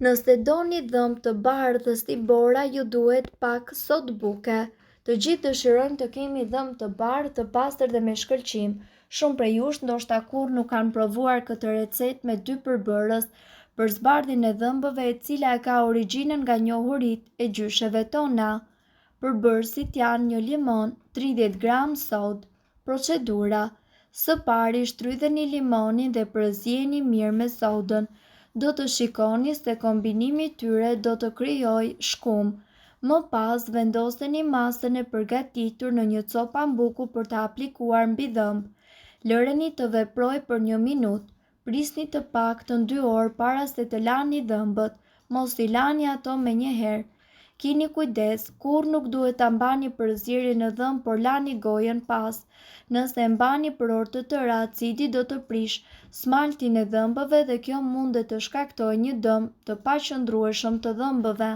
Nëse doni dhëmb të bardhë si bora, ju duhet pak sot buke. Të gjithë dëshirojmë të kemi dhëmb të bardhë, të pastër dhe me shkëlqim. Shumë prej jush ndoshta kurrë nuk kanë provuar këtë recetë me 2 përbërës për zbardhjen e dhëmbëve, e cila e ka origjinën nga njohuritë e gjysheve tona. Përbërësit janë 1 limon, 30 gram sodë. Procedura: së pari shtrydheni limonin dhe përzieni mirë me sodën. Do të shikoni se kombinimi i tyre do të krijojë shkumë. Më pas vendoseni masën e përgatitur në një copë pambuku për të aplikuar mbi dhëmb. Lëreni të veprojë për 1 minutë. Prisni të paktën 2 orë para se të lani dhëmbët. Mos I lani ato menjëherë. Kini kujdes, kurrë nuk duhet ta mbani përzierjen në dhëmb, por lani gojën pas. Nëse e mbani për orë të tëra, acidi do të prish smaltin e dhëmbëve dhe kjo mund të shkaktojë një dëm të paqëndrueshëm të dhëmbëve.